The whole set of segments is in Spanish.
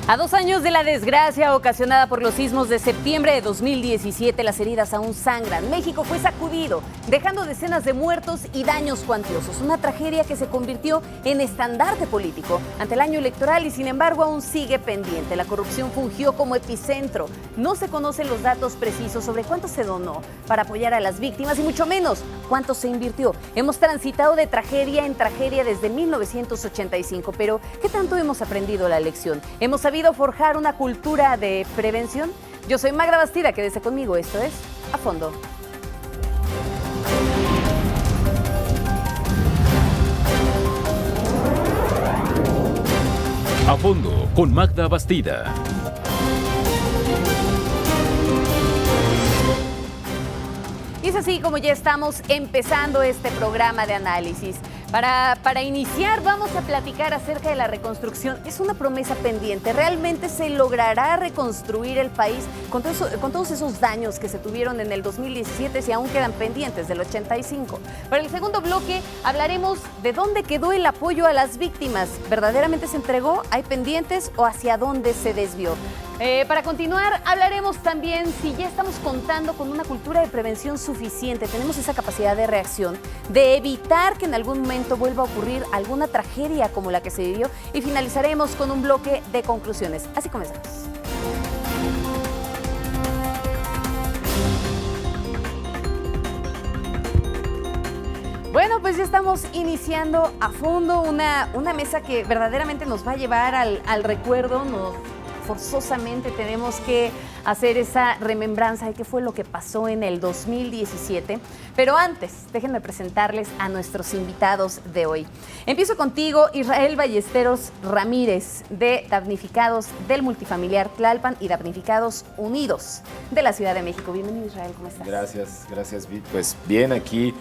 A 2 años de la desgracia ocasionada por los sismos de septiembre de 2017, las heridas aún sangran. México fue sacudido, dejando decenas de muertos y daños cuantiosos. Una tragedia que se convirtió en estandarte político ante el año electoral y sin embargo aún sigue pendiente. La corrupción fungió como epicentro. No se conocen los datos precisos sobre cuánto se donó para apoyar a las víctimas y mucho menos cuánto se invirtió. Hemos transitado de tragedia en tragedia desde 1985, pero ¿qué tanto hemos aprendido la lección? ¿Hemos sabido forjar una cultura de prevención? Yo soy Magda Bastida, quédese conmigo, esto es A Fondo. A Fondo con Magda Bastida. Y es así como ya estamos empezando este programa de análisis. Para iniciar vamos a platicar acerca de la reconstrucción. Es una promesa pendiente. ¿Realmente se logrará reconstruir el país con todos esos daños que se tuvieron en el 2017 si aún quedan pendientes del 85? Para el segundo bloque hablaremos de dónde quedó el apoyo a las víctimas. ¿Verdaderamente se entregó? ¿Hay pendientes o hacia dónde se desvió? Para continuar, hablaremos también si ya estamos contando con una cultura de prevención suficiente. Tenemos esa capacidad de reacción, de evitar que en algún momento vuelva a ocurrir alguna tragedia como la que se vivió. Y finalizaremos con un bloque de conclusiones. Así comenzamos. Bueno, pues ya estamos iniciando a fondo una mesa que verdaderamente nos va a llevar al recuerdo. Forzosamente tenemos que hacer esa remembranza de qué fue lo que pasó en el 2017. Pero antes, déjenme presentarles a nuestros invitados de hoy. Empiezo contigo, Israel Ballesteros Ramírez, de Damnificados del Multifamiliar Tlalpan y Damnificados Unidos de la Ciudad de México. Bienvenido, Israel, ¿cómo estás? Gracias, Vic. Pues bien, aquí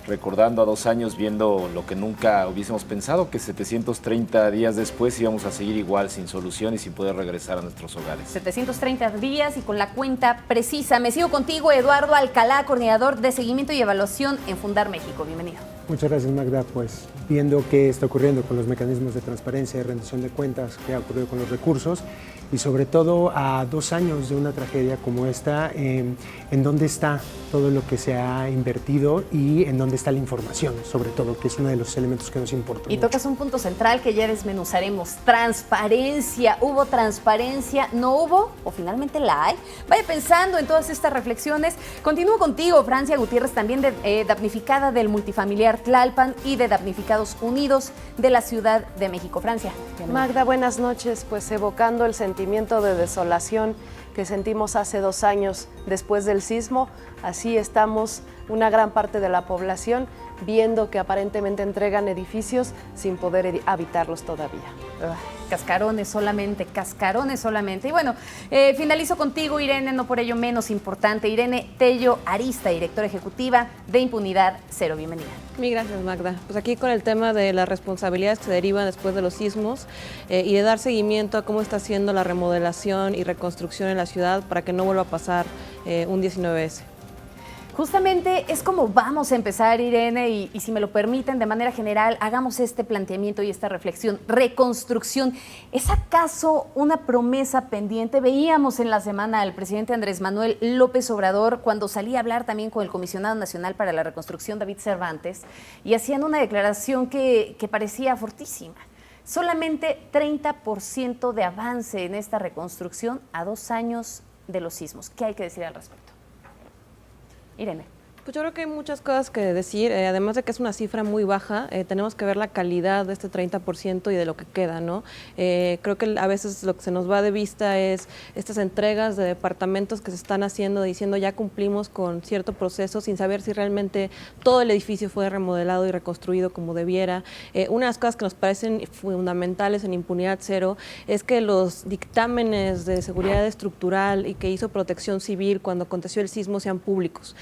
recordando a 2 años, viendo lo que nunca hubiésemos pensado, que 730 días después íbamos a seguir igual, sin solución y sin poder regresar a nuestros hogares. 730 días y con la cuenta precisa. Me sigo contigo, Eduardo Alcalá, coordinador de seguimiento y evaluación en Fundar México. Bienvenido. Muchas gracias, Magda. Pues viendo qué está ocurriendo con los mecanismos de transparencia y rendición de cuentas, qué ha ocurrido con los recursos y sobre todo a 2 años de una tragedia como esta, en dónde está todo lo que se ha invertido y en dónde está la información, sobre todo, que es uno de los elementos que nos importa. Y tocas un punto central que ya desmenuzaremos. Transparencia. ¿Hubo transparencia? ¿No hubo? ¿O finalmente la hay? Vaya pensando en todas estas reflexiones. Continúo contigo, Francia Gutiérrez, también damnificada del Multifamiliar Tlalpan y de Damnificados Unidos de la Ciudad de México. Francia. Magda, buenas noches. Pues evocando el sentimiento de desolación que sentimos hace 2 años después del sismo, así estamos una gran parte de la población viendo que aparentemente entregan edificios sin poder habitarlos todavía. Cascarones solamente. Y bueno, finalizo contigo, Irene, no por ello menos importante. Irene Tello Arista, directora ejecutiva de Impunidad Cero. Bienvenida. Mil gracias, Magda. Pues aquí con el tema de las responsabilidades que se derivan después de los sismos y de dar seguimiento a cómo está haciendo la remodelación y reconstrucción en la ciudad para que no vuelva a pasar un 19S. Justamente es como vamos a empezar, Irene, y si me lo permiten, de manera general, hagamos este planteamiento y esta reflexión. Reconstrucción, ¿es acaso una promesa pendiente? Veíamos en la semana al presidente Andrés Manuel López Obrador cuando salía a hablar también con el Comisionado Nacional para la Reconstrucción, David Cervantes, y hacían una declaración que parecía fortísima. Solamente 30% de avance en esta reconstrucción a 2 años de los sismos. ¿Qué hay que decir al respecto? Irene. Pues yo creo que hay muchas cosas que decir, además de que es una cifra muy baja, tenemos que ver la calidad de este 30% y de lo que queda, ¿no? Creo que a veces lo que se nos va de vista es estas entregas de departamentos que se están haciendo, diciendo ya cumplimos con cierto proceso, sin saber si realmente todo el edificio fue remodelado y reconstruido como debiera. Una de las cosas que nos parecen fundamentales en Impunidad Cero es que los dictámenes de seguridad estructural y que hizo Protección Civil cuando aconteció el sismo sean públicos,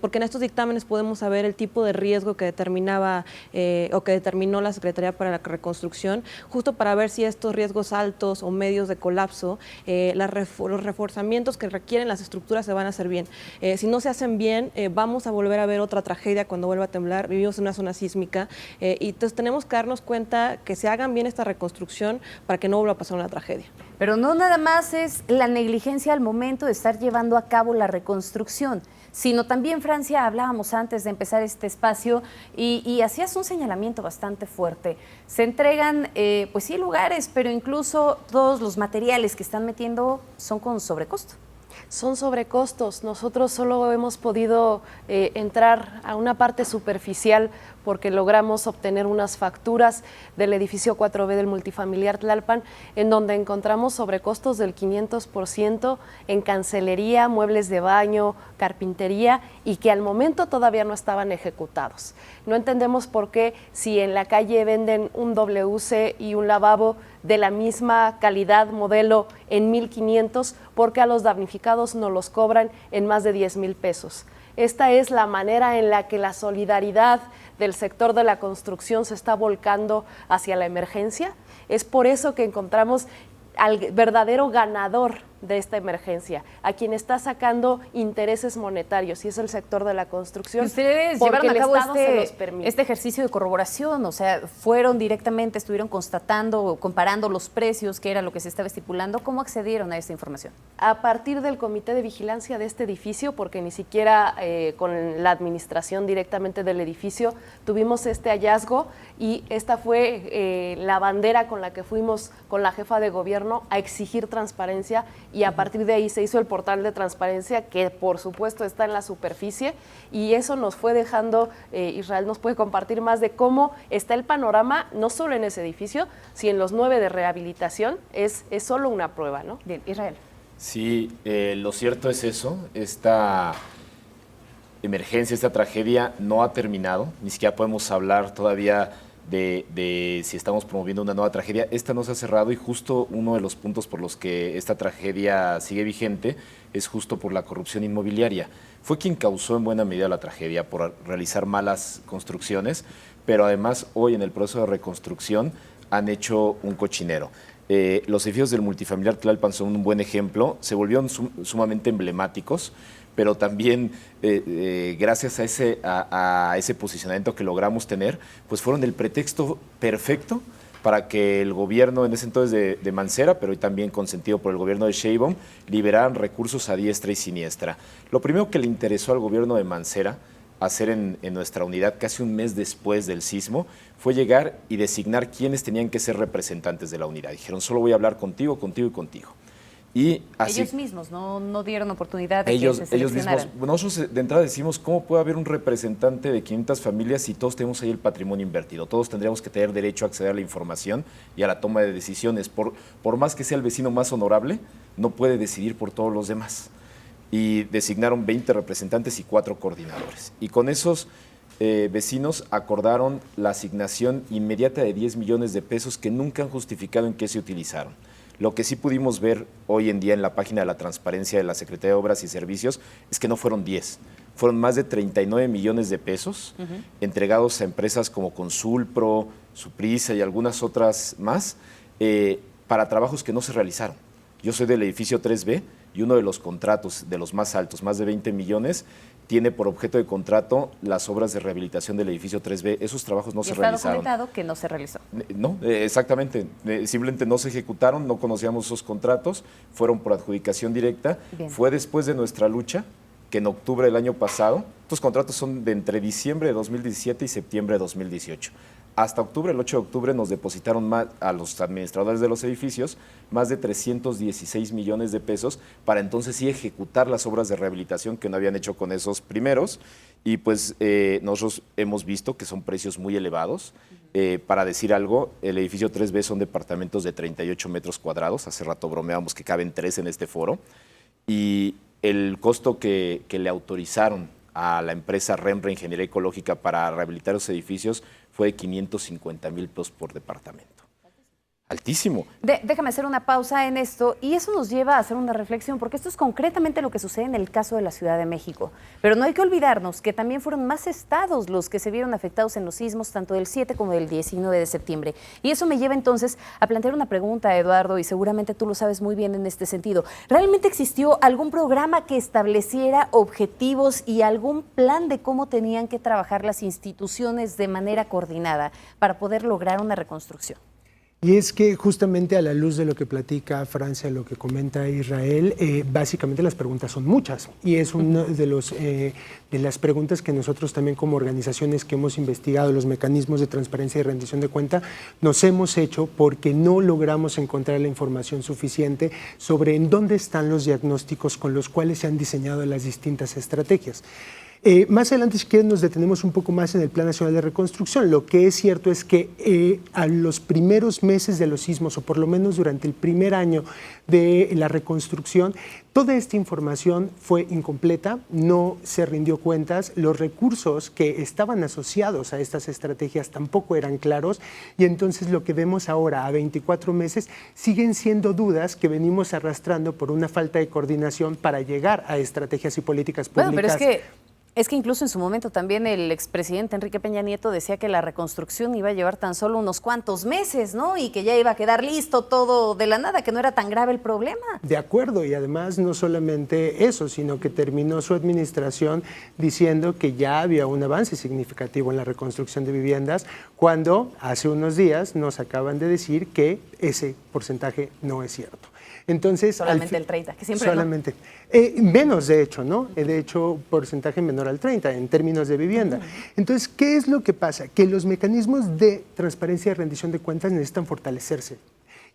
porque en estos dictámenes podemos saber el tipo de riesgo que determinaba o que determinó la Secretaría para la Reconstrucción, justo para ver si estos riesgos altos o medios de colapso, los reforzamientos que requieren las estructuras se van a hacer bien. Si no se hacen bien, vamos a volver a ver otra tragedia cuando vuelva a temblar. Vivimos en una zona sísmica y entonces tenemos que darnos cuenta que se hagan bien esta reconstrucción para que no vuelva a pasar una tragedia. Pero no nada más es la negligencia al momento de estar llevando a cabo la reconstrucción, sino también, Francia, hablábamos antes de empezar este espacio y hacías un señalamiento bastante fuerte. Se entregan, pues sí, lugares, pero incluso todos los materiales que están metiendo son con sobrecosto. Son sobrecostos. Nosotros solo hemos podido entrar a una parte superficial porque logramos obtener unas facturas del edificio 4B del multifamiliar Tlalpan, en donde encontramos sobrecostos del 500% en cancelería, muebles de baño, carpintería, y que al momento todavía no estaban ejecutados. No entendemos por qué, si en la calle venden un WC y un lavabo de la misma calidad, modelo, en 1,500, porque a los damnificados nos los cobran en más de 10,000 pesos. Esta es la manera en la que la solidaridad del sector de la construcción se está volcando hacia la emergencia. Es por eso que encontramos al verdadero ganador de esta emergencia, a quien está sacando intereses monetarios, y es el sector de la construcción. Ustedes llevaron a cabo este ejercicio de corroboración, o sea, fueron directamente, estuvieron constatando, comparando los precios, que era lo que se estaba estipulando. ¿Cómo accedieron a esta información? A partir del comité de vigilancia de este edificio, porque ni siquiera con la administración directamente del edificio tuvimos este hallazgo, y esta fue la bandera con la que fuimos con la jefa de gobierno a exigir transparencia, y a partir de ahí se hizo el portal de transparencia, que por supuesto está en la superficie, y eso nos fue dejando, Israel nos puede compartir más de cómo está el panorama, no solo en ese edificio, sino en los 9 de rehabilitación. Es solo una prueba, ¿no? Bien, Israel. Sí, lo cierto es eso, esta emergencia, esta tragedia no ha terminado, ni siquiera podemos hablar todavía de si estamos promoviendo una nueva tragedia. Esta no se ha cerrado, y justo uno de los puntos por los que esta tragedia sigue vigente es justo por la corrupción inmobiliaria. Fue quien causó en buena medida la tragedia por realizar malas construcciones, pero además hoy en el proceso de reconstrucción han hecho un cochinero. Los edificios del multifamiliar Tlalpan son un buen ejemplo, se volvieron sumamente emblemáticos, pero también gracias a ese posicionamiento que logramos tener, pues fueron el pretexto perfecto para que el gobierno, en ese entonces de Mancera, pero hoy también consentido por el gobierno de Sheinbaum, liberaran recursos a diestra y siniestra. Lo primero que le interesó al gobierno de Mancera hacer en nuestra unidad, casi un mes después del sismo, fue llegar y designar quiénes tenían que ser representantes de la unidad. Dijeron, solo voy a hablar contigo, contigo y contigo. Y así, ellos mismos no dieron oportunidad de ellos, que se seleccionaran. ellos mismos. Nosotros de entrada decimos, ¿cómo puede haber un representante de 500 familias si todos tenemos ahí el patrimonio invertido? Todos tendríamos que tener derecho a acceder a la información y a la toma de decisiones. Por más que sea el vecino más honorable, no puede decidir por todos los demás. Y designaron 20 representantes y 4 coordinadores. Y con esos vecinos acordaron la asignación inmediata de 10 millones de pesos que nunca han justificado en qué se utilizaron. Lo que sí pudimos ver hoy en día en la página de la transparencia de la Secretaría de Obras y Servicios es que no fueron 10, fueron más de 39 millones de pesos entregados a empresas como Consulpro, Suprisa y algunas otras más para trabajos que no se realizaron. Yo soy del edificio 3B y uno de los contratos de los más altos, más de 20 millones, tiene por objeto de contrato las obras de rehabilitación del edificio 3B. Esos trabajos no se realizaron. Está documentado que no se realizó. No, exactamente. Simplemente no se ejecutaron, no conocíamos esos contratos, fueron por adjudicación directa. Bien. Fue después de nuestra lucha que en octubre del año pasado, estos contratos son de entre diciembre de 2017 y septiembre de 2018. Hasta octubre, el 8 de octubre, nos depositaron más a los administradores de los edificios más de 316 millones de pesos para entonces sí ejecutar las obras de rehabilitación que no habían hecho con esos primeros. Y pues nosotros hemos visto que son precios muy elevados. Para decir algo, el edificio 3B son departamentos de 38 metros cuadrados. Hace rato bromeábamos que caben 3 en este foro. Y el costo que le autorizaron a la empresa REMRE Ingeniería Ecológica para rehabilitar los edificios fue de 550,000 pesos por departamento. altísimo. Déjame hacer una pausa en esto y eso nos lleva a hacer una reflexión, porque esto es concretamente lo que sucede en el caso de la Ciudad de México. Pero no hay que olvidarnos que también fueron más estados los que se vieron afectados en los sismos, tanto del 7 como del 19 de septiembre. Y eso me lleva entonces a plantear una pregunta, Eduardo, y seguramente tú lo sabes muy bien en este sentido. ¿Realmente existió algún programa que estableciera objetivos y algún plan de cómo tenían que trabajar las instituciones de manera coordinada para poder lograr una reconstrucción? Y es que justamente a la luz de lo que platica Francia, lo que comenta Israel, básicamente las preguntas son muchas. Y es una de las preguntas que nosotros también como organizaciones que hemos investigado los mecanismos de transparencia y rendición de cuenta nos hemos hecho porque no logramos encontrar la información suficiente sobre en dónde están los diagnósticos con los cuales se han diseñado las distintas estrategias. Más adelante, si quieren, nos detenemos un poco más en el Plan Nacional de Reconstrucción. Lo que es cierto es que a los primeros meses de los sismos, o por lo menos durante el primer año de la reconstrucción, toda esta información fue incompleta, no se rindió cuentas, los recursos que estaban asociados a estas estrategias tampoco eran claros, y entonces lo que vemos ahora, a 24 meses, siguen siendo dudas que venimos arrastrando por una falta de coordinación para llegar a estrategias y políticas públicas. Bueno, pero es que incluso en su momento también el expresidente Enrique Peña Nieto decía que la reconstrucción iba a llevar tan solo unos cuantos meses, ¿no? Y que ya iba a quedar listo todo de la nada, que no era tan grave el problema. De acuerdo, y además no solamente eso, sino que terminó su administración diciendo que ya había un avance significativo en la reconstrucción de viviendas, cuando hace unos días nos acaban de decir que ese porcentaje no es cierto. Entonces, solamente el 30, que siempre solamente. Menos, de hecho, ¿no? De hecho, porcentaje menor al 30 en términos de vivienda. Entonces, ¿qué es lo que pasa? Que los mecanismos de transparencia y rendición de cuentas necesitan fortalecerse.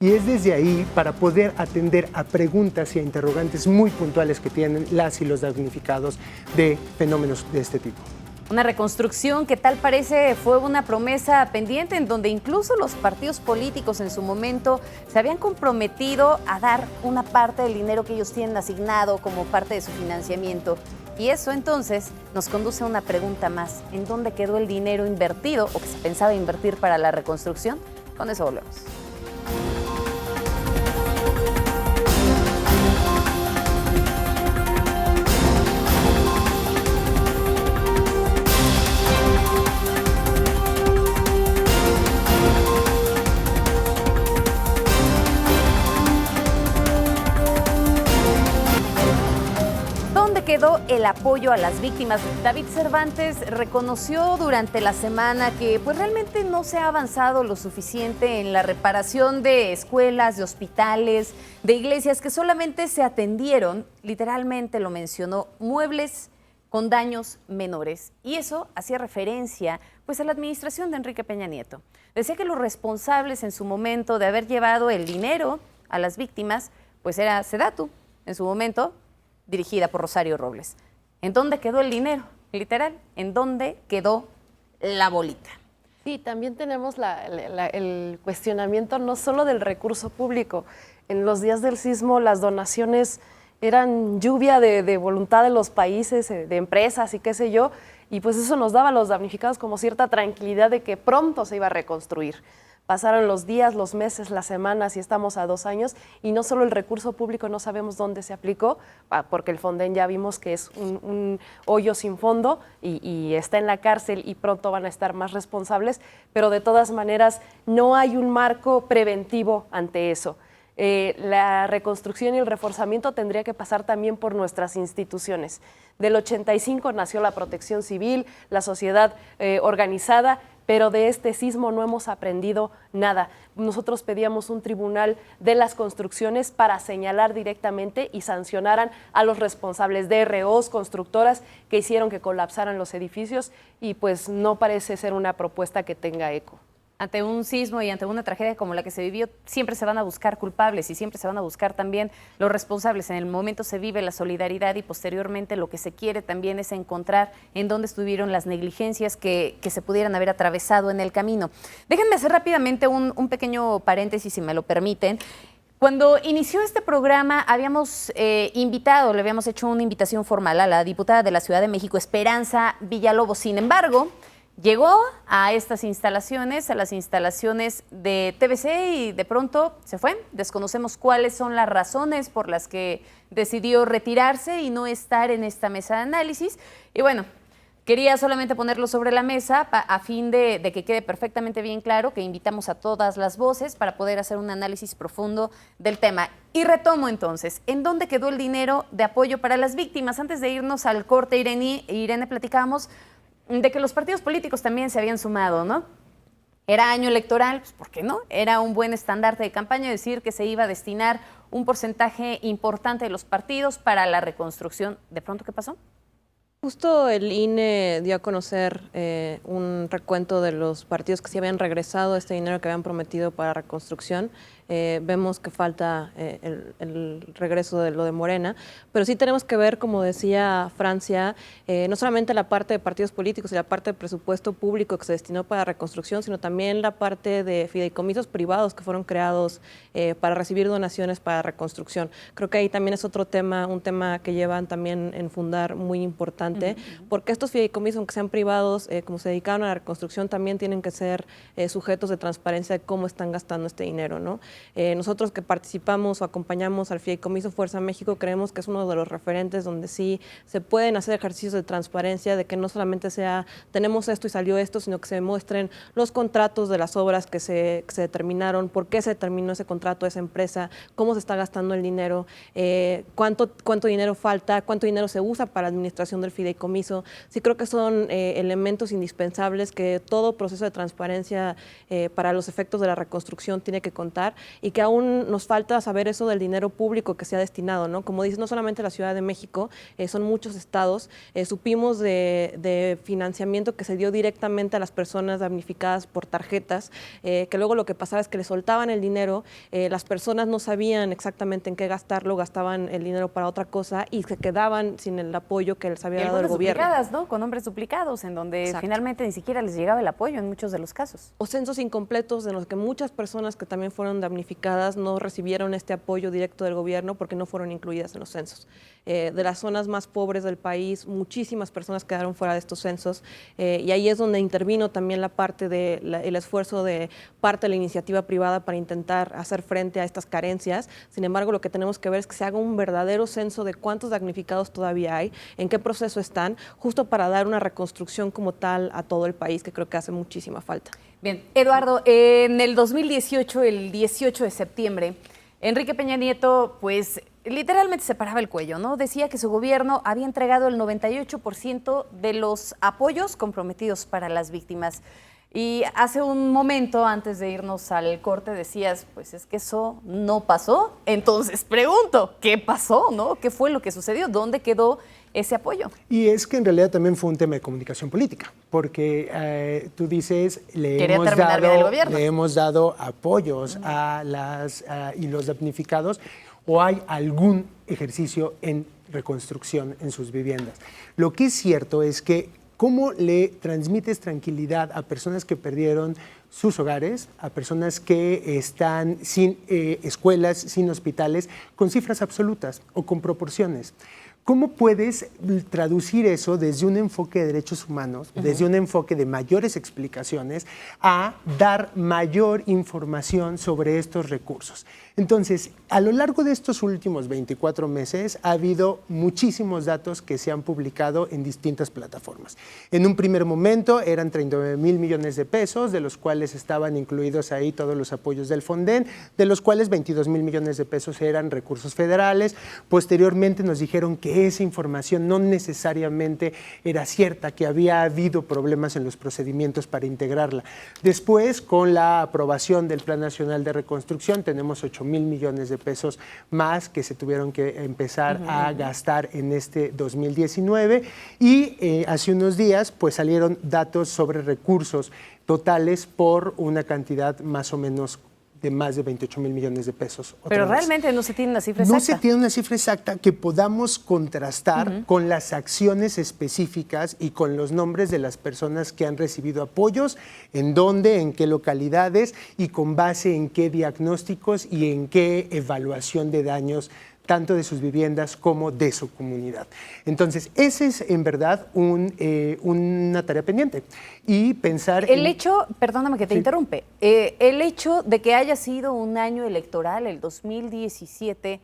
Y es desde ahí para poder atender a preguntas y a interrogantes muy puntuales que tienen las y los damnificados de fenómenos de este tipo. Una reconstrucción que tal parece fue una promesa pendiente en donde incluso los partidos políticos en su momento se habían comprometido a dar una parte del dinero que ellos tienen asignado como parte de su financiamiento. Y eso entonces nos conduce a una pregunta más. ¿En dónde quedó el dinero invertido o que se pensaba invertir para la reconstrucción? Con eso volvemos. Quedó el apoyo a las víctimas. David Cervantes reconoció durante la semana que pues realmente no se ha avanzado lo suficiente en la reparación de escuelas, de hospitales, de iglesias, que solamente se atendieron, literalmente lo mencionó, muebles con daños menores. Y eso hacía referencia pues a la administración de Enrique Peña Nieto. Decía que los responsables en su momento de haber llevado el dinero a las víctimas pues era Sedatu, en su momento dirigida por Rosario Robles. ¿En dónde quedó el dinero? Literal, ¿en dónde quedó la bolita? Sí, también tenemos el cuestionamiento no solo del recurso público. En los días del sismo las donaciones eran lluvia de voluntad de los países, de empresas y qué sé yo, y pues eso nos daba a los damnificados como cierta tranquilidad de que pronto se iba a reconstruir. Pasaron los días, los meses, las semanas y estamos a 2 años y no solo el recurso público no sabemos dónde se aplicó, porque el Fonden ya vimos que es un hoyo sin fondo y está en la cárcel y pronto van a estar más responsables, pero de todas maneras no hay un marco preventivo ante eso. La reconstrucción y el reforzamiento tendría que pasar también por nuestras instituciones. Del 85 nació la Protección Civil, la sociedad organizada, pero de este sismo no hemos aprendido nada. Nosotros pedíamos un tribunal de las construcciones para señalar directamente y sancionaran a los responsables de ROs, constructoras que hicieron que colapsaran los edificios y pues no parece ser una propuesta que tenga eco. Ante un sismo y ante una tragedia como la que se vivió, siempre se van a buscar culpables y siempre se van a buscar también los responsables. En el momento se vive la solidaridad y posteriormente lo que se quiere también es encontrar en dónde estuvieron las negligencias que se pudieran haber atravesado en el camino. Déjenme hacer rápidamente un pequeño paréntesis, si me lo permiten. Cuando inició este programa habíamos le habíamos hecho una invitación formal a la diputada de la Ciudad de México, Esperanza Villalobos. Sin embargo, llegó a estas instalaciones, a las instalaciones de TVC y de pronto se fue. Desconocemos cuáles son las razones por las que decidió retirarse y no estar en esta mesa de análisis. Y bueno, quería solamente ponerlo sobre la mesa a fin de que quede perfectamente bien claro que invitamos a todas las voces para poder hacer un análisis profundo del tema. Y retomo entonces, ¿en dónde quedó el dinero de apoyo para las víctimas? Antes de irnos al corte, Irene, platicábamos de que los partidos políticos también se habían sumado, ¿no? Era año electoral, pues ¿por qué no? Era un buen estandarte de campaña decir que se iba a destinar un porcentaje importante de los partidos para la reconstrucción. ¿De pronto qué pasó? Justo el INE dio a conocer un recuento de los partidos que sí habían regresado este dinero que habían prometido para reconstrucción. Vemos que falta el regreso de lo de Morena, pero sí tenemos que ver, como decía Francia, no solamente la parte de partidos políticos y la parte de presupuesto público que se destinó para reconstrucción, sino también la parte de fideicomisos privados que fueron creados para recibir donaciones para reconstrucción. Creo que ahí también es otro tema, un tema que llevan también en fundar muy importante, porque estos fideicomisos, aunque sean privados, como se dedicaron a la reconstrucción, también tienen que ser sujetos de transparencia de cómo están gastando este dinero, ¿no? Nosotros que participamos o acompañamos al Fideicomiso Fuerza México creemos que es uno de los referentes donde sí se pueden hacer ejercicios de transparencia, de que no solamente sea tenemos esto y salió esto, sino que se demuestren los contratos de las obras que se determinaron, por qué se determinó ese contrato de esa empresa, cómo se está gastando el dinero, cuánto dinero falta, cuánto dinero se usa para la administración del fideicomiso. Sí creo que son elementos indispensables que todo proceso de transparencia para los efectos de la reconstrucción tiene que contar, y que aún nos falta saber eso del dinero público que se ha destinado, ¿no? Como dices, no solamente la Ciudad de México, son muchos estados. Supimos de financiamiento que se dio directamente a las personas damnificadas por tarjetas, que luego lo que pasaba es que le soltaban el dinero, las personas no sabían exactamente en qué gastarlo, gastaban el dinero para otra cosa y se quedaban sin el apoyo que les había dado el gobierno. Duplicadas, ¿no? Con nombres duplicados, en donde finalmente ni siquiera les llegaba el apoyo en muchos de los casos. O censos incompletos en los que muchas personas que también fueron damnificadas no recibieron este apoyo directo del gobierno porque no fueron incluidas en los censos. De las zonas más pobres del país, muchísimas personas quedaron fuera de estos censos, y ahí es donde intervino también la parte el esfuerzo de parte de la iniciativa privada para intentar hacer frente a estas carencias. Sin embargo, lo que tenemos que ver es que se haga un verdadero censo de cuántos damnificados todavía hay, en qué proceso están, justo para dar una reconstrucción como tal a todo el país, que creo que hace muchísima falta. Bien, Eduardo, en el 2018, el 18 de septiembre, Enrique Peña Nieto, pues literalmente se paraba el cuello, ¿no? Decía que su gobierno había entregado el 98% de los apoyos comprometidos para las víctimas. Y hace un momento, antes de irnos al corte, decías, pues es que eso no pasó. Entonces pregunto, ¿qué pasó, no? ¿Qué fue lo que sucedió? ¿Dónde quedó ese apoyo? Y es que en realidad también fue un tema de comunicación política, porque tú dices, le hemos dado apoyos a y los damnificados, o hay algún ejercicio en reconstrucción en sus viviendas. Lo que es cierto es que ¿cómo le transmites tranquilidad a personas que perdieron sus hogares, a personas que están sin escuelas, sin hospitales, con cifras absolutas o con proporciones? ¿Cómo puedes traducir eso desde un enfoque de derechos humanos, desde un enfoque de mayores explicaciones, a dar mayor información sobre estos recursos? Entonces, a lo largo de estos últimos 24 meses ha habido muchísimos datos que se han publicado en distintas plataformas. En un primer momento eran 39,000 millones de pesos, de los cuales estaban incluidos ahí todos los apoyos del Fonden, de los cuales 22,000 millones de pesos eran recursos federales. Posteriormente nos dijeron que esa información no necesariamente era cierta, que había habido problemas en los procedimientos para integrarla. Después, con la aprobación del Plan Nacional de Reconstrucción, tenemos 8,000 millones de pesos más que se tuvieron que empezar a gastar en este 2019, y hace unos días pues salieron datos sobre recursos totales por una cantidad más o menos de más de 28,000 millones de pesos. Pero realmente no se tiene una cifra exacta. No se tiene una cifra exacta que podamos contrastar con las acciones específicas y con los nombres de las personas que han recibido apoyos, en dónde, en qué localidades y con base en qué diagnósticos y en qué evaluación de daños tanto de sus viviendas como de su comunidad. Entonces, ese es en verdad una tarea pendiente. Y pensar el hecho, perdóname que te interrumpe, el hecho de que haya sido un año electoral, el 2017,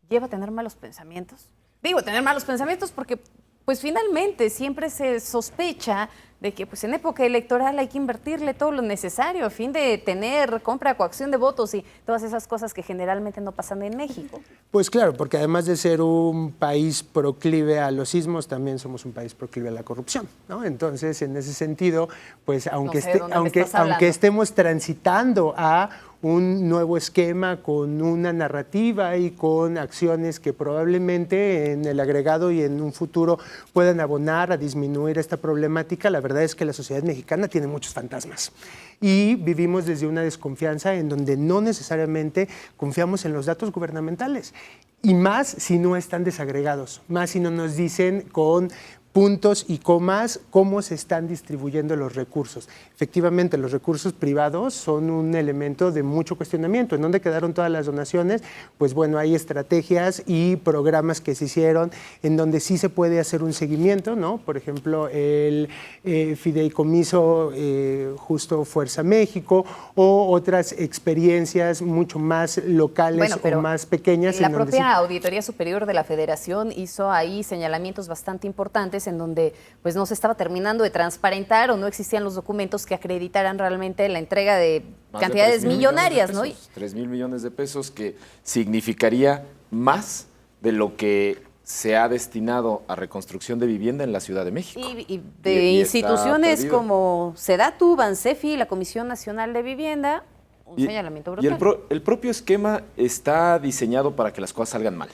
¿lleva a tener malos pensamientos? Digo, tener malos pensamientos porque pues finalmente siempre se sospecha de que pues en época electoral hay que invertirle todo lo necesario a fin de tener compra, coacción de votos y todas esas cosas que generalmente no pasan en México. Pues claro, porque además de ser un país proclive a los sismos, también somos un país proclive a la corrupción, ¿no? Entonces, en ese sentido, pues aunque estemos transitando a un nuevo esquema con una narrativa y con acciones que probablemente en el agregado y en un futuro puedan abonar a disminuir esta problemática, la verdad es que la sociedad mexicana tiene muchos fantasmas y vivimos desde una desconfianza en donde no necesariamente confiamos en los datos gubernamentales y más si no están desagregados, más si no nos dicen con puntos y comas cómo se están distribuyendo los recursos. Efectivamente, los recursos privados son un elemento de mucho cuestionamiento. ¿En dónde quedaron todas las donaciones? Pues bueno, hay estrategias y programas que se hicieron en donde sí se puede hacer un seguimiento, ¿no? Por ejemplo, el fideicomiso Justo Fuerza México o otras experiencias mucho más locales o más pequeñas. La propia Auditoría Superior de la Federación hizo ahí señalamientos bastante importantes en donde pues no se estaba terminando de transparentar o no existían los documentos que acreditaran realmente la entrega de cantidades millonarias, ¿no? 3,000 millones de pesos, que significaría más de lo que se ha destinado a reconstrucción de vivienda en la Ciudad de México. Y de instituciones como SEDATU, Bansefi, la Comisión Nacional de Vivienda, un señalamiento brutal. Y el propio esquema está diseñado para que las cosas salgan mal.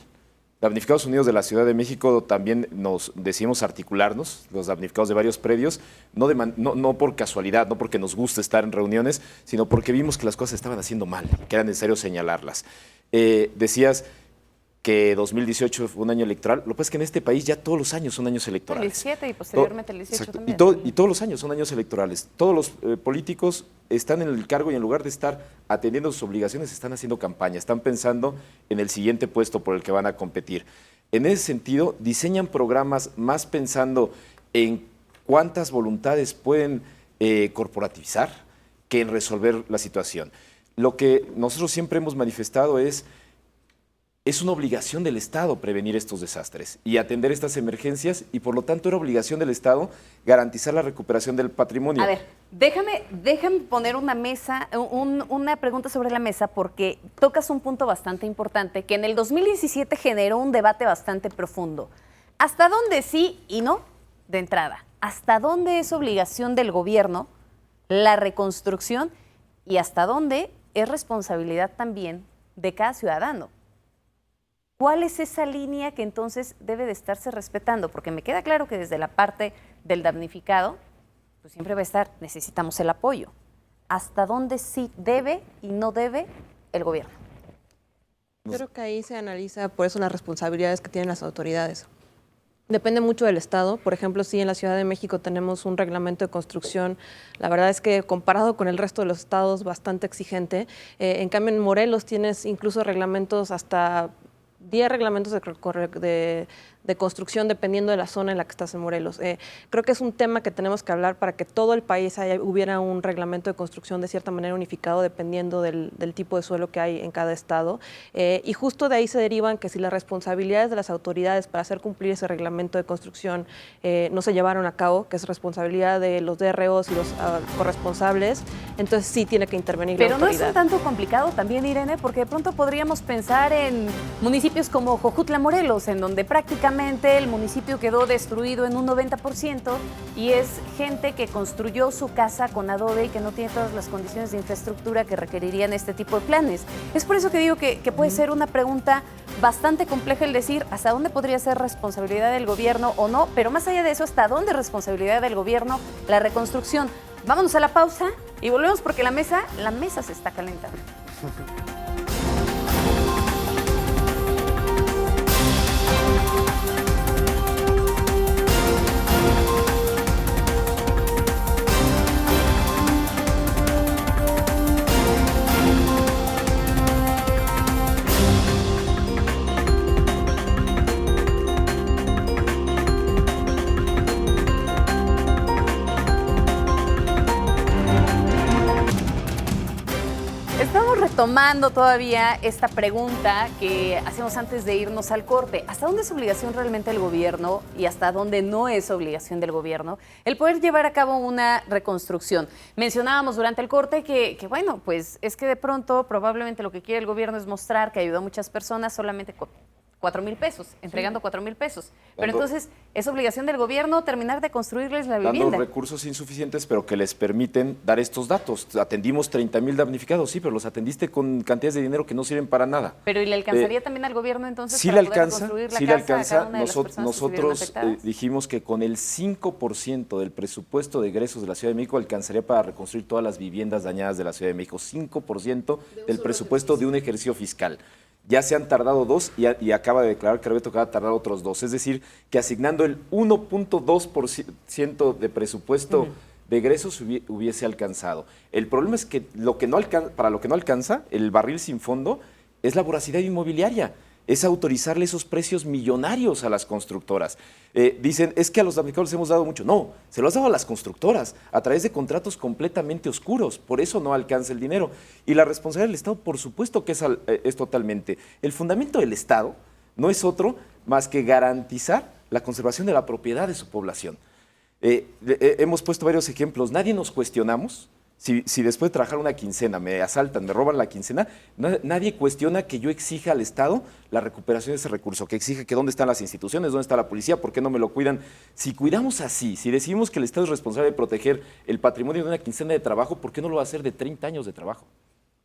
Damnificados Unidos de la Ciudad de México también nos decidimos articularnos, los damnificados de varios predios, no por casualidad, no porque nos guste estar en reuniones, sino porque vimos que las cosas estaban haciendo mal, que era necesario señalarlas. Decías que 2018 fue un año electoral. Lo que pasa es que en este país ya todos los años son años electorales. El 17 y posteriormente el 18 también. Y todos los años son años electorales. Todos los políticos están en el cargo y en lugar de estar atendiendo sus obligaciones, están haciendo campaña, están pensando en el siguiente puesto por el que van a competir. En ese sentido, diseñan programas más pensando en cuántas voluntades pueden corporativizar que en resolver la situación. Lo que nosotros siempre hemos manifestado es una obligación del Estado prevenir estos desastres y atender estas emergencias y por lo tanto era obligación del Estado garantizar la recuperación del patrimonio. A ver, déjame poner una pregunta sobre la mesa porque tocas un punto bastante importante que en el 2017 generó un debate bastante profundo. ¿Hasta dónde sí y no? De entrada, ¿hasta dónde es obligación del gobierno la reconstrucción y hasta dónde es responsabilidad también de cada ciudadano? ¿Cuál es esa línea que entonces debe de estarse respetando? Porque me queda claro que desde la parte del damnificado, pues siempre va a estar, necesitamos el apoyo. ¿Hasta dónde sí debe y no debe el gobierno? Yo creo que ahí se analiza por eso las responsabilidades que tienen las autoridades. Depende mucho del estado. Por ejemplo, sí, en la Ciudad de México tenemos un reglamento de construcción, la verdad es que comparado con el resto de los estados, bastante exigente. En cambio, en Morelos tienes incluso reglamentos hasta 10 reglamentos de construcción dependiendo de la zona en la que estás en Morelos. Creo que es un tema que tenemos que hablar para que todo el país hubiera un reglamento de construcción de cierta manera unificado dependiendo del tipo de suelo que hay en cada estado. Y justo de ahí se derivan que si las responsabilidades de las autoridades para hacer cumplir ese reglamento de construcción no se llevaron a cabo, que es responsabilidad de los DROs y los corresponsables, entonces sí tiene que intervenir la autoridad. Pero no es un tanto complicado también, Irene, porque de pronto podríamos pensar en municipios como Jojutla, Morelos, en donde prácticamente el municipio quedó destruido en un 90% y es gente que construyó su casa con adobe y que no tiene todas las condiciones de infraestructura que requerirían este tipo de planes. Es por eso que digo que puede ser una pregunta bastante compleja el decir hasta dónde podría ser responsabilidad del gobierno o no, pero más allá de eso, hasta dónde es responsabilidad del gobierno la reconstrucción. Vámonos a la pausa y volvemos porque la mesa se está calentando. retomando todavía esta pregunta que hacemos antes de irnos al corte. ¿Hasta dónde es obligación realmente del gobierno y hasta dónde no es obligación del gobierno el poder llevar a cabo una reconstrucción? Mencionábamos durante el corte que bueno, pues es que de pronto probablemente lo que quiere el gobierno es mostrar que ayudó a muchas personas solamente con 4,000 pesos, entregando 4,000 pesos. Pero entonces, ¿es obligación del gobierno terminar de construirles la vivienda? Dando recursos insuficientes, pero que les permiten dar estos datos. Atendimos 30,000 damnificados, sí, pero los atendiste con cantidades de dinero que no sirven para nada. Pero ¿y le alcanzaría también al gobierno entonces sí para le alcanza, poder reconstruir la sí casa le alcanza. a cada una de las personas que se vieron Nosotros afectadas? dijimos que con el 5% del presupuesto de egresos de la Ciudad de México alcanzaría para reconstruir todas las viviendas dañadas de la Ciudad de México. 5% del presupuesto de un ejercicio fiscal. Ya se han tardado 2 y acaba de declarar Carbeto que va a tardar otros 2. Es decir, que asignando el 1.2% de presupuesto de egresos hubiese alcanzado. El problema es que, para lo que no alcanza, el barril sin fondo, es la voracidad inmobiliaria. Es autorizarle esos precios millonarios a las constructoras. Dicen, es que a los damnificados les hemos dado mucho. No, se lo has dado a las constructoras a través de contratos completamente oscuros. Por eso no alcanza el dinero. Y la responsabilidad del Estado, por supuesto que es totalmente. El fundamento del Estado no es otro más que garantizar la conservación de la propiedad de su población. Hemos puesto varios ejemplos. Nadie nos cuestionamos. Si después de trabajar una quincena me asaltan, me roban la quincena, nadie cuestiona que yo exija al Estado la recuperación de ese recurso, que exija que dónde están las instituciones, dónde está la policía, por qué no me lo cuidan. Si cuidamos así, si decidimos que el Estado es responsable de proteger el patrimonio de una quincena de trabajo, ¿por qué no lo va a hacer de 30 años de trabajo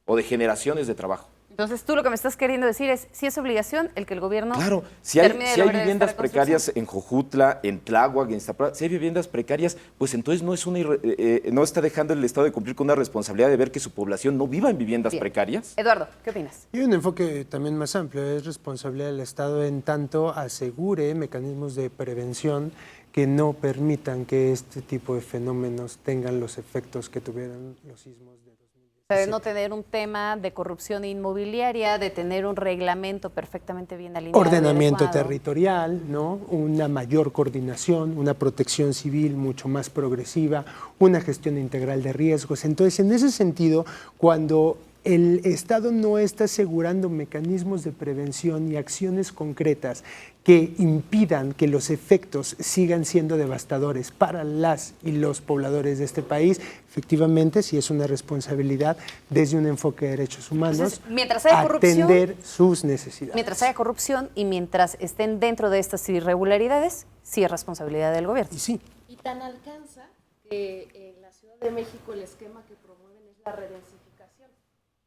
o de generaciones de trabajo? Entonces, tú lo que me estás queriendo decir es, si es obligación el que el gobierno Claro, si hay termine viviendas precarias en Jojutla, en Tláhuac, en Iztapalapa, si hay viviendas precarias, pues entonces no está dejando el Estado de cumplir con una responsabilidad de ver que su población no viva en viviendas precarias. Eduardo, ¿qué opinas? Y un enfoque también más amplio, es responsabilidad del Estado en tanto asegure mecanismos de prevención que no permitan que este tipo de fenómenos tengan los efectos que tuvieron los sismos de 2017. De no tener un tema de corrupción inmobiliaria, de tener un reglamento perfectamente bien alineado. Ordenamiento territorial, ¿no? Una mayor coordinación, una protección civil mucho más progresiva, una gestión integral de riesgos. Entonces, en ese sentido, cuando el Estado no está asegurando mecanismos de prevención y acciones concretas que impidan que los efectos sigan siendo devastadores para las y los pobladores de este país, efectivamente sí es una responsabilidad desde un enfoque de derechos humanos. Entonces, mientras haya atender sus necesidades. Mientras haya corrupción y mientras estén dentro de estas irregularidades, sí es responsabilidad del gobierno. Y sí. Y tan alcanza que en la Ciudad de México el esquema que promueven es la redensificación.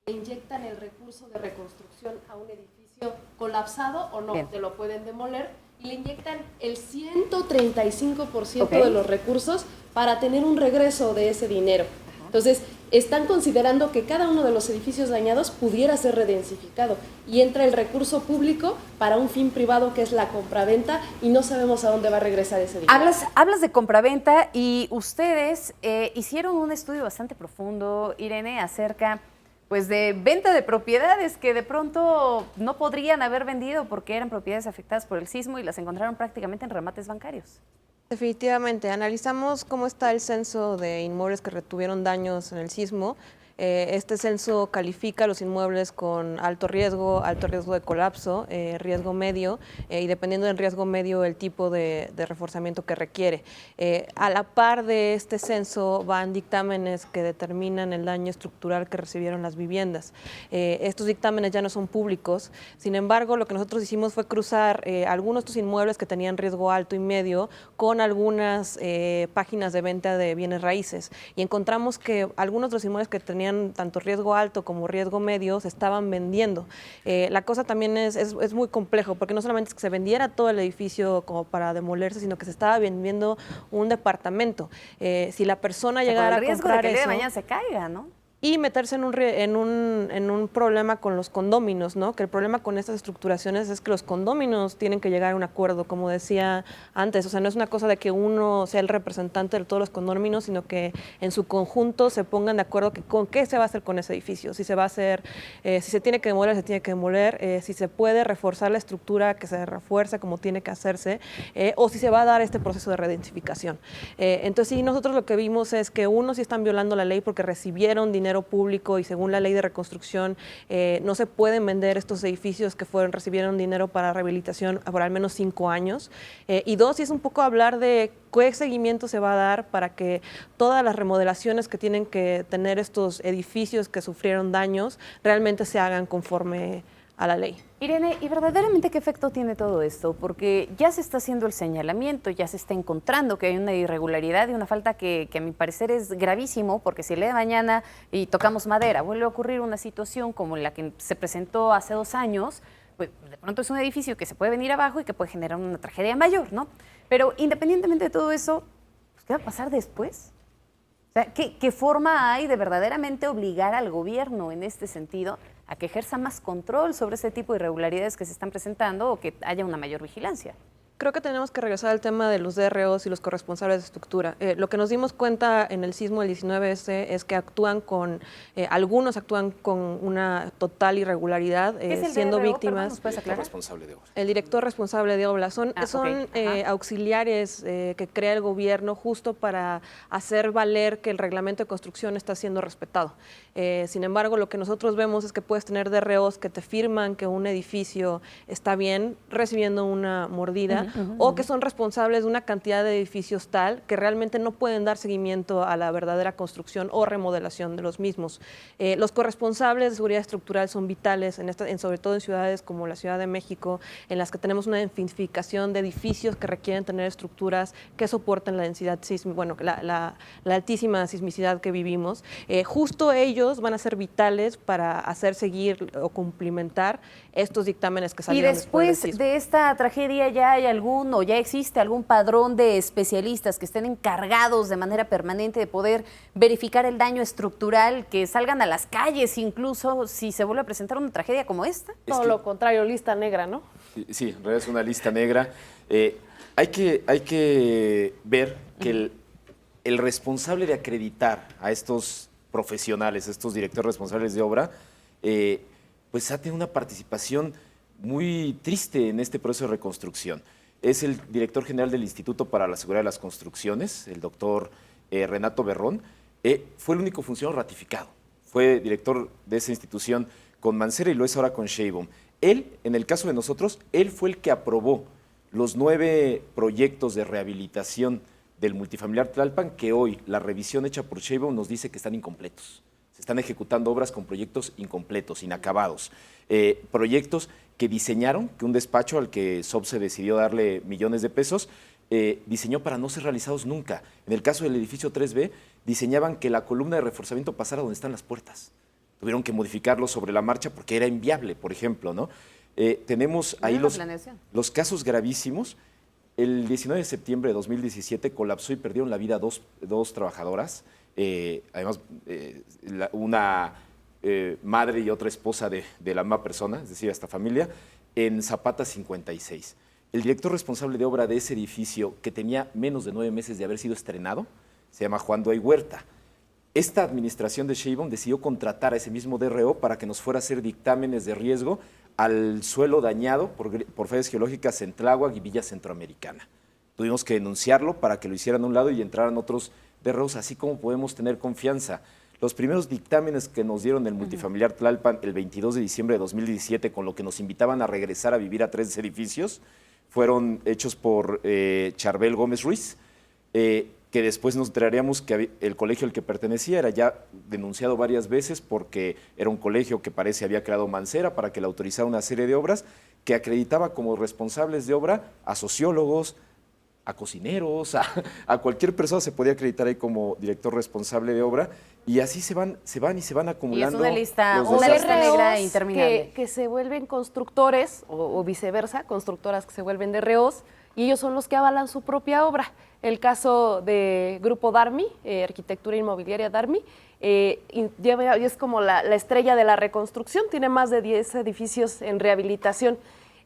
Le inyectan el recurso de reconstrucción a un edificio colapsado o no, te lo pueden demoler y le inyectan el 135% de los recursos para tener un regreso de ese dinero. Entonces, están considerando que cada uno de los edificios dañados pudiera ser redensificado y entra el recurso público para un fin privado que es la compraventa y no sabemos a dónde va a regresar ese dinero. Hablas de compraventa y ustedes hicieron un estudio bastante profundo, Irene, acerca pues de venta de propiedades que de pronto no podrían haber vendido porque eran propiedades afectadas por el sismo y las encontraron prácticamente en remates bancarios. Definitivamente, analizamos cómo está el censo de inmuebles que retuvieron daños en el sismo. Este censo califica los inmuebles con alto riesgo de colapso, riesgo medio, y dependiendo del riesgo medio, el tipo de reforzamiento que requiere. A la par de este censo van dictámenes que determinan el daño estructural que recibieron las viviendas. Estos dictámenes ya no son públicos, sin embargo, lo que nosotros hicimos fue cruzar algunos de estos inmuebles que tenían riesgo alto y medio con algunas páginas de venta de bienes raíces y encontramos que algunos de los inmuebles que tenían tanto riesgo alto como riesgo medio se estaban vendiendo. La cosa también es muy complejo porque no solamente es que se vendiera todo el edificio como para demolerse, sino que se estaba vendiendo un departamento. Si la persona llegara a comprar de que eso, de mañana se caiga, ¿no? y meterse en un problema con los condóminos, ¿no? Que el problema con estas estructuraciones es que los condóminos tienen que llegar a un acuerdo, como decía antes. O sea, no es una cosa de que uno sea el representante de todos los condóminos, sino que en su conjunto se pongan de acuerdo con qué se va a hacer con ese edificio. Si se va a hacer, si se tiene que demoler, se tiene que demoler, si se puede reforzar la estructura, que se refuerce como tiene que hacerse, o si se va a dar este proceso de redensificación. Entonces, sí, nosotros lo que vimos es que unos sí están violando la ley porque recibieron dinero dinero público y según la ley de reconstrucción no se pueden vender estos edificios que recibieron dinero para rehabilitación por al menos 5 años. Y dos, y es un poco hablar de qué seguimiento se va a dar para que todas las remodelaciones que tienen que tener estos edificios que sufrieron daños realmente se hagan conforme a la ley. Irene, ¿y verdaderamente qué efecto tiene todo esto? Porque ya se está haciendo el señalamiento, ya se está encontrando que hay una irregularidad y una falta que a mi parecer es gravísimo, porque si el día de mañana, y tocamos madera, vuelve a ocurrir una situación como la que se presentó hace 2 años, pues de pronto es un edificio que se puede venir abajo y que puede generar una tragedia mayor, ¿no? Pero independientemente de todo eso, pues, ¿qué va a pasar después? O sea, ¿qué forma hay de verdaderamente obligar al gobierno en este sentido a que ejerza más control sobre este tipo de irregularidades que se están presentando o que haya una mayor vigilancia? Creo que tenemos que regresar al tema de los DROs y los corresponsables de estructura. Lo que nos dimos cuenta en el sismo del 19S es que algunos actúan con una total irregularidad, siendo DRO, víctimas. Responsable de obra. El director responsable de obra son auxiliares que crea el gobierno justo para hacer valer que el reglamento de construcción está siendo respetado. Sin embargo, lo que nosotros vemos es que puedes tener DROs que te firman que un edificio está bien recibiendo una mordida, o que son responsables de una cantidad de edificios tal que realmente no pueden dar seguimiento a la verdadera construcción o remodelación de los mismos. Los corresponsables de seguridad estructural son vitales, sobre todo en ciudades como la Ciudad de México, en las que tenemos una densificación de edificios que requieren tener estructuras que soporten la densidad sísmica, la altísima sismicidad que vivimos. Justo ellos van a ser vitales para hacer seguir o cumplimentar estos dictámenes que salieron después del sismo. Y después de esta tragedia, ¿ya hay ya existe algún padrón de especialistas que estén encargados de manera permanente de poder verificar el daño estructural, que salgan a las calles incluso si se vuelve a presentar una tragedia como esta? Todo lo contrario, lista negra, ¿no? Sí, en realidad es una lista negra. Hay que ver que el responsable de acreditar a estos profesionales, estos directores responsables de obra, pues ha tenido una participación muy triste en este proceso de reconstrucción. Es el director general del Instituto para la Seguridad de las Construcciones, el doctor Renato Berrón. Fue el único funcionario ratificado. Fue director de esa institución con Mancera y lo es ahora con Sheinbaum. Él, en el caso de nosotros, él fue el que aprobó los 9 proyectos de rehabilitación del multifamiliar Tlalpan, que hoy la revisión hecha por Sheinbaum nos dice que están incompletos. Se están ejecutando obras con proyectos incompletos, inacabados. Proyectos que diseñaron, que un despacho al que SOBSE decidió darle millones de pesos, diseñó para no ser realizados nunca. En el caso del edificio 3B, diseñaban que la columna de reforzamiento pasara donde están las puertas. Tuvieron que modificarlo sobre la marcha porque era inviable, por ejemplo, ¿no? Tenemos ahí los casos gravísimos. El 19 de septiembre de 2017 colapsó y perdieron la vida dos trabajadoras. Además, una madre y otra esposa de la misma persona, es decir, esta familia, en Zapata 56. El director responsable de obra de ese edificio, que tenía menos de 9 meses de haber sido estrenado, se llama Juan Duay Huerta. Esta administración de Sheinbaum decidió contratar a ese mismo DRO para que nos fuera a hacer dictámenes de riesgo al suelo dañado por fallas geológicas en Tláhuac y Villa Centroamericana. Tuvimos que denunciarlo para que lo hicieran a un lado y entraran otros DROs, así como podemos tener confianza. Los primeros dictámenes que nos dieron el multifamiliar Tlalpan el 22 de diciembre de 2017, con lo que nos invitaban a regresar a vivir a 3 edificios, fueron hechos por Charbel Gómez Ruiz, que después nos enteraríamos que el colegio al que pertenecía era ya denunciado varias veces porque era un colegio que parece había creado Mancera para que le autorizara una serie de obras, que acreditaba como responsables de obra a sociólogos, a cocineros, a cualquier persona se podía acreditar ahí como director responsable de obra, y así se van acumulando. Y es una lista negra interminable. Que se vuelven constructores, o viceversa, constructoras que se vuelven DROs, y ellos son los que avalan su propia obra. El caso de Grupo Darmi, Arquitectura Inmobiliaria Darmi, es como la estrella de la reconstrucción, tiene más de 10 edificios en rehabilitación.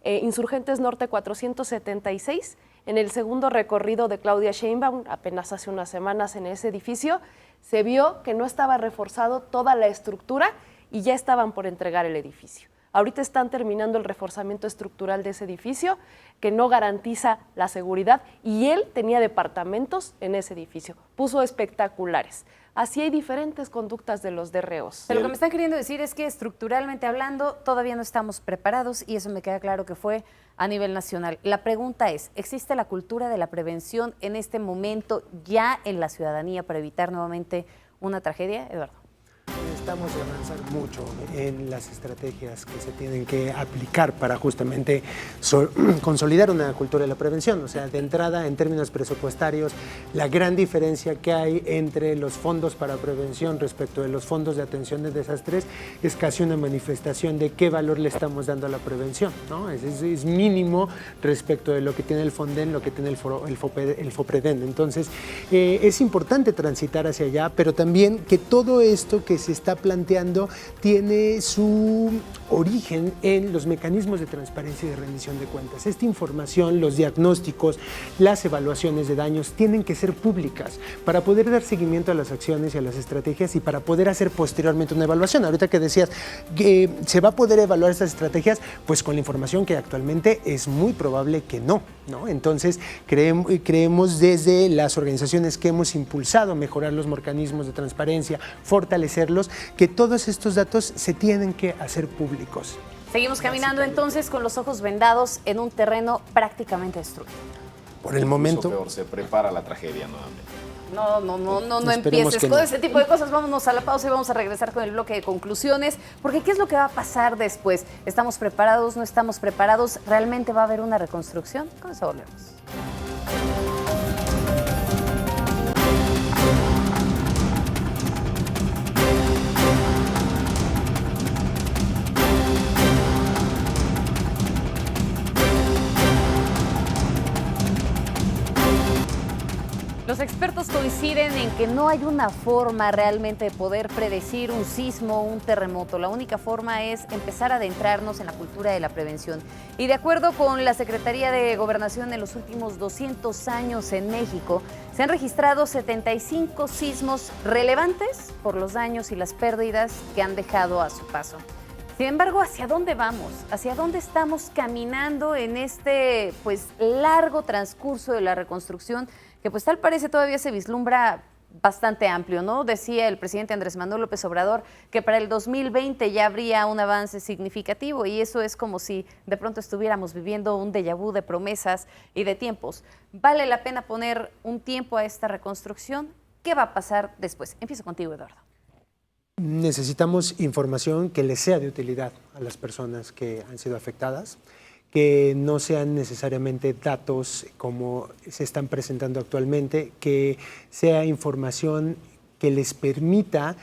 Insurgentes Norte 476, en el segundo recorrido de Claudia Sheinbaum, apenas hace unas semanas en ese edificio, se vio que no estaba reforzado toda la estructura y ya estaban por entregar el edificio. Ahorita están terminando el reforzamiento estructural de ese edificio que no garantiza la seguridad y él tenía departamentos en ese edificio, puso espectaculares. Así hay diferentes conductas de los DROs. Pero lo que me están queriendo decir es que estructuralmente hablando todavía no estamos preparados y eso me queda claro que fue a nivel nacional. La pregunta es, ¿existe la cultura de la prevención en este momento ya en la ciudadanía para evitar nuevamente una tragedia, Eduardo? Necesitamos avanzar mucho en las estrategias que se tienen que aplicar para justamente consolidar una cultura de la prevención. O sea, de entrada, en términos presupuestarios, la gran diferencia que hay entre los fondos para prevención respecto de los fondos de atención de desastres es casi una manifestación de qué valor le estamos dando a la prevención, ¿no? Es mínimo respecto de lo que tiene el Fonden, lo que tiene el FOPREDEN. Entonces, es importante transitar hacia allá, pero también que todo esto que se está planteando tiene su origen en los mecanismos de transparencia y de rendición de cuentas. Esta información, los diagnósticos, las evaluaciones de daños tienen que ser públicas para poder dar seguimiento a las acciones y a las estrategias y para poder hacer posteriormente una evaluación. Ahorita que decías que se va a poder evaluar estas estrategias, pues con la información que actualmente es muy probable que no, ¿no? Entonces creemos desde las organizaciones que hemos impulsado mejorar los mecanismos de transparencia, fortalecerlos, que todos estos datos se tienen que hacer públicos. Seguimos caminando entonces con los ojos vendados en un terreno prácticamente destruido. Por el momento. Peor, se prepara la tragedia nuevamente. No empieces con ese tipo de cosas. Vámonos a la pausa y vamos a regresar con el bloque de conclusiones. Porque ¿qué es lo que va a pasar después? ¿Estamos preparados? ¿No estamos preparados? ¿Realmente va a haber una reconstrucción? Con eso volvemos. Los expertos coinciden en que no hay una forma realmente de poder predecir un sismo o un terremoto. La única forma es empezar a adentrarnos en la cultura de la prevención. Y de acuerdo con la Secretaría de Gobernación, en los últimos 200 años en México se han registrado 75 sismos relevantes por los daños y las pérdidas que han dejado a su paso. Sin embargo, ¿hacia dónde vamos? ¿Hacia dónde estamos caminando en este largo transcurso de la reconstrucción? Que tal parece todavía se vislumbra bastante amplio, ¿no? Decía el presidente Andrés Manuel López Obrador que para el 2020 ya habría un avance significativo y eso es como si de pronto estuviéramos viviendo un déjà vu de promesas y de tiempos. ¿Vale la pena poner un tiempo a esta reconstrucción? ¿Qué va a pasar después? Empiezo contigo, Eduardo. Necesitamos información que les sea de utilidad a las personas que han sido afectadas, que no sean necesariamente datos como se están presentando actualmente, que sea información que les permita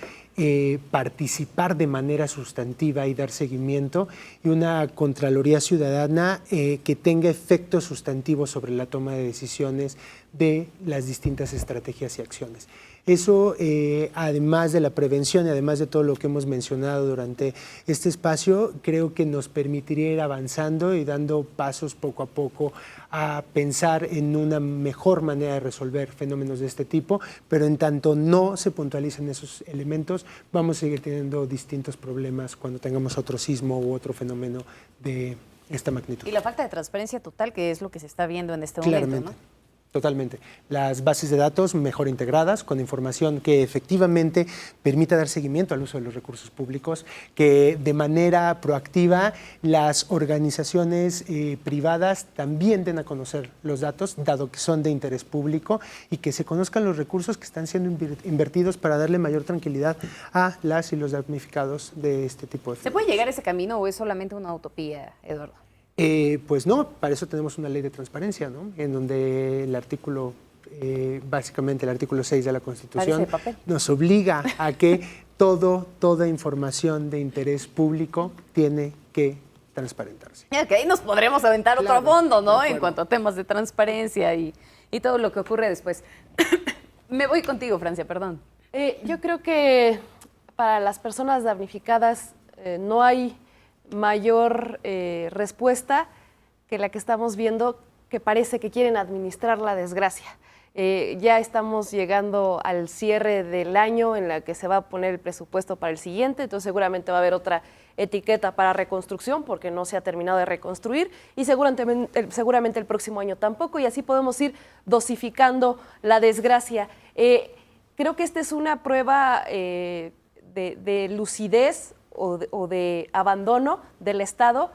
participar de manera sustantiva y dar seguimiento, y una Contraloría Ciudadana que tenga efectos sustantivos sobre la toma de decisiones de las distintas estrategias y acciones. Eso, además de la prevención y además de todo lo que hemos mencionado durante este espacio, creo que nos permitiría ir avanzando y dando pasos poco a poco a pensar en una mejor manera de resolver fenómenos de este tipo, pero en tanto no se puntualicen esos elementos, vamos a seguir teniendo distintos problemas cuando tengamos otro sismo u otro fenómeno de esta magnitud. Y la falta de transparencia total, que es lo que se está viendo en este momento, Claramente. ¿no? Totalmente. Las bases de datos mejor integradas, con información que efectivamente permita dar seguimiento al uso de los recursos públicos, que de manera proactiva las organizaciones privadas también den a conocer los datos, dado que son de interés público, y que se conozcan los recursos que están siendo invertidos para darle mayor tranquilidad a las y los damnificados de este tipo de fenómenos. ¿Se puede llegar a ese camino o es solamente una utopía, Eduardo? Pues no, para eso tenemos una ley de transparencia, ¿no? En donde el artículo, básicamente el artículo 6 de la Constitución, nos obliga a que toda información de interés público tiene que transparentarse. Que ahí nos podremos aventar otro fondo, ¿no? En cuanto a temas de transparencia y todo lo que ocurre después. Me voy contigo, Francia, perdón. Yo creo que para las personas damnificadas no hay mayor respuesta que la que estamos viendo, que parece que quieren administrar la desgracia. Ya estamos llegando al cierre del año en la que se va a poner el presupuesto para el siguiente, entonces seguramente va a haber otra etiqueta para reconstrucción porque no se ha terminado de reconstruir y seguramente el próximo año tampoco, y así podemos ir dosificando la desgracia. Creo que esta es una prueba de lucidez o de abandono del Estado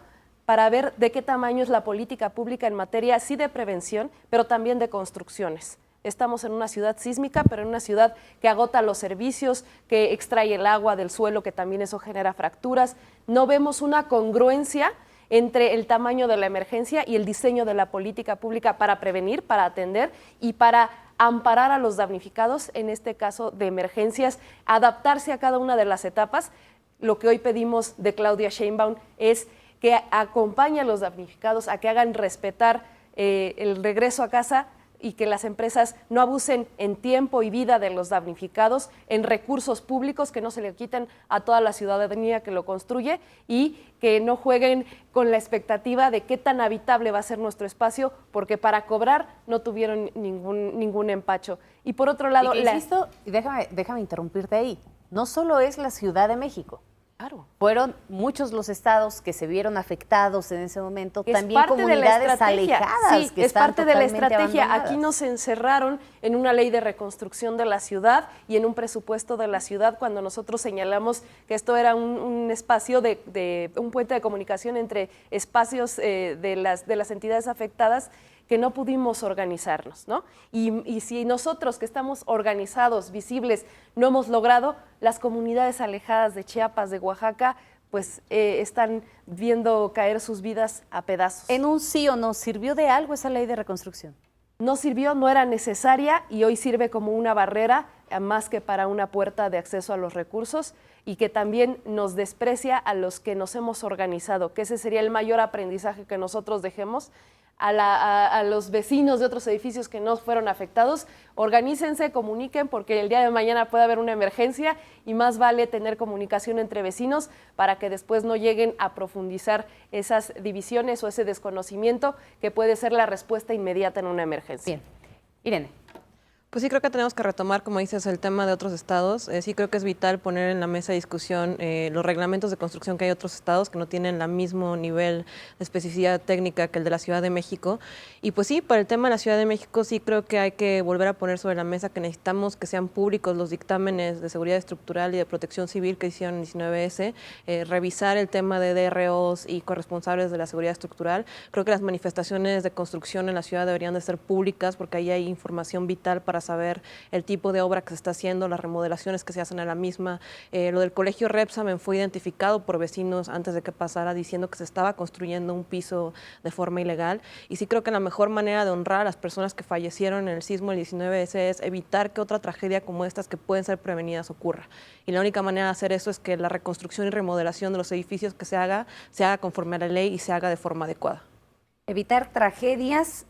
para ver de qué tamaño es la política pública en materia, sí de prevención, pero también de construcciones. Estamos en una ciudad sísmica, pero en una ciudad que agota los servicios, que extrae el agua del suelo, que también eso genera fracturas. No vemos una congruencia entre el tamaño de la emergencia y el diseño de la política pública para prevenir, para atender y para amparar a los damnificados, en este caso de emergencias, adaptarse a cada una de las etapas. Lo que hoy pedimos de Claudia Sheinbaum es que acompañe a los damnificados a que hagan respetar el regreso a casa y que las empresas no abusen en tiempo y vida de los damnificados, en recursos públicos que no se le quiten a toda la ciudadanía que lo construye y que no jueguen con la expectativa de qué tan habitable va a ser nuestro espacio, porque para cobrar no tuvieron ningún empacho. Y por otro lado... Insisto, déjame interrumpirte ahí, no solo es la Ciudad de México. Claro. Fueron muchos los estados que se vieron afectados en ese momento, es también comunidades alejadas. Sí, que es parte de la estrategia. Abandonadas. Aquí nos encerraron en una ley de reconstrucción de la ciudad y en un presupuesto de la ciudad cuando nosotros señalamos que esto era un espacio un puente de comunicación entre espacios de las entidades afectadas que no pudimos organizarnos, ¿no? Y si nosotros que estamos organizados, visibles, no hemos logrado, las comunidades alejadas de Chiapas, de Oaxaca, pues están viendo caer sus vidas a pedazos. En un sí o no, ¿sirvió de algo esa ley de reconstrucción? No sirvió, no era necesaria y hoy sirve como una barrera más que para una puerta de acceso a los recursos y que también nos desprecia a los que nos hemos organizado, que ese sería el mayor aprendizaje que nosotros dejemos. A los vecinos de otros edificios que no fueron afectados, organícense, comuniquen, porque el día de mañana puede haber una emergencia y más vale tener comunicación entre vecinos para que después no lleguen a profundizar esas divisiones o ese desconocimiento que puede ser la respuesta inmediata en una emergencia. Bien. Irene. Pues sí, creo que tenemos que retomar, como dices, el tema de otros estados. Sí creo que es vital poner en la mesa de discusión los reglamentos de construcción que hay otros estados que no tienen el mismo nivel de especificidad técnica que el de la Ciudad de México. Y pues sí, para el tema de la Ciudad de México sí creo que hay que volver a poner sobre la mesa que necesitamos que sean públicos los dictámenes de seguridad estructural y de protección civil que hicieron en 19S, revisar el tema de DROs y corresponsables de la seguridad estructural. Creo que las manifestaciones de construcción en la ciudad deberían de ser públicas porque ahí hay información vital para saber el tipo de obra que se está haciendo, las remodelaciones que se hacen a la misma. Lo del colegio Repsamen fue identificado por vecinos antes de que pasara diciendo que se estaba construyendo un piso de forma ilegal y sí creo que la mejor manera de honrar a las personas que fallecieron en el sismo del 19S es evitar que otra tragedia como estas que pueden ser prevenidas ocurra. Y la única manera de hacer eso es que la reconstrucción y remodelación de los edificios que se haga conforme a la ley y se haga de forma adecuada. Evitar tragedias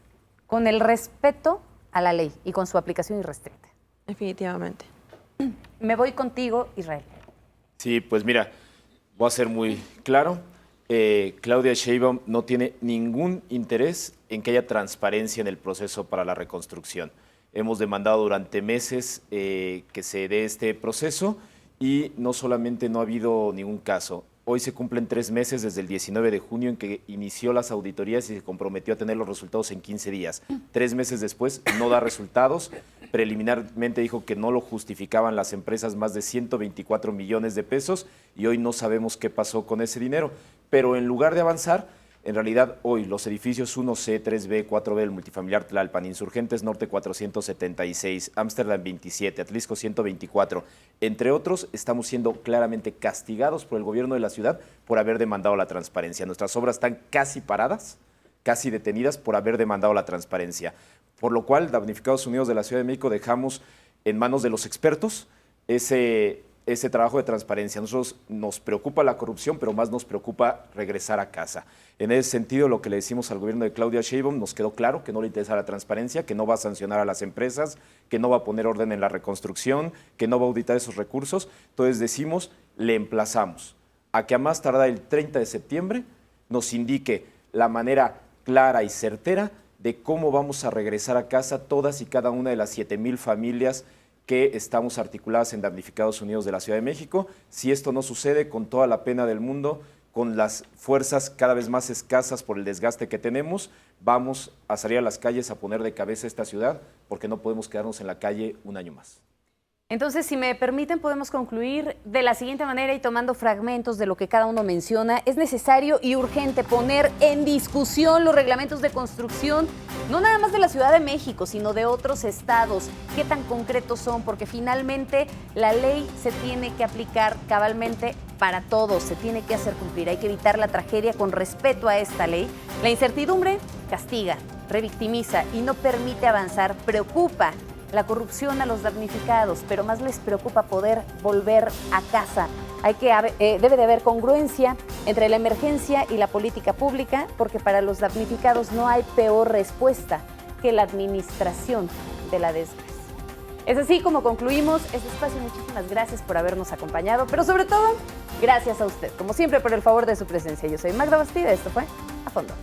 con el respeto a la ley y con su aplicación irrestricta. Definitivamente. Me voy contigo, Israel. Sí, pues mira, voy a ser muy claro. Claudia Sheinbaum no tiene ningún interés en que haya transparencia en el proceso para la reconstrucción. Hemos demandado durante meses que se dé este proceso y no solamente no ha habido ningún caso. Hoy se cumplen 3 meses desde el 19 de junio en que inició las auditorías y se comprometió a tener los resultados en 15 días. 3 meses después no da resultados. Preliminarmente dijo que no lo justificaban las empresas más de 124 millones de pesos y hoy no sabemos qué pasó con ese dinero. Pero en lugar de avanzar, en realidad hoy los edificios 1C, 3B, 4B, el multifamiliar Tlalpan, Insurgentes Norte 476, Ámsterdam 27, Atlisco 124, entre otros, estamos siendo claramente castigados por el gobierno de la ciudad por haber demandado la transparencia. Nuestras obras están casi paradas, casi detenidas por haber demandado la transparencia. Por lo cual, Damnificados Unidos de la Ciudad de México dejamos en manos de los expertos ese trabajo de transparencia. A nosotros nos preocupa la corrupción, pero más nos preocupa regresar a casa. En ese sentido, lo que le decimos al gobierno de Claudia Sheinbaum, nos quedó claro que no le interesa la transparencia, que no va a sancionar a las empresas, que no va a poner orden en la reconstrucción, que no va a auditar esos recursos. Entonces decimos, le emplazamos a que a más tardar el 30 de septiembre nos indique la manera clara y certera de cómo vamos a regresar a casa todas y cada una de las 7,000 familias que estamos articuladas en Damnificados Unidos de la Ciudad de México. Si esto no sucede, con toda la pena del mundo, con las fuerzas cada vez más escasas por el desgaste que tenemos, vamos a salir a las calles a poner de cabeza esta ciudad, porque no podemos quedarnos en la calle un año más. Entonces, si me permiten, podemos concluir de la siguiente manera y tomando fragmentos de lo que cada uno menciona. Es necesario y urgente poner en discusión los reglamentos de construcción, no nada más de la Ciudad de México, sino de otros estados. ¿Qué tan concretos son? Porque finalmente la ley se tiene que aplicar cabalmente para todos, se tiene que hacer cumplir. Hay que evitar la tragedia con respeto a esta ley. La incertidumbre castiga, revictimiza y no permite avanzar, preocupa. La corrupción a los damnificados, pero más les preocupa poder volver a casa. Debe de haber congruencia entre la emergencia y la política pública, porque para los damnificados no hay peor respuesta que la administración de la desgracia. Es así como concluimos este espacio. Muchísimas gracias por habernos acompañado, pero sobre todo, gracias a usted, como siempre, por el favor de su presencia. Yo soy Magda Bastida, esto fue A Fondo.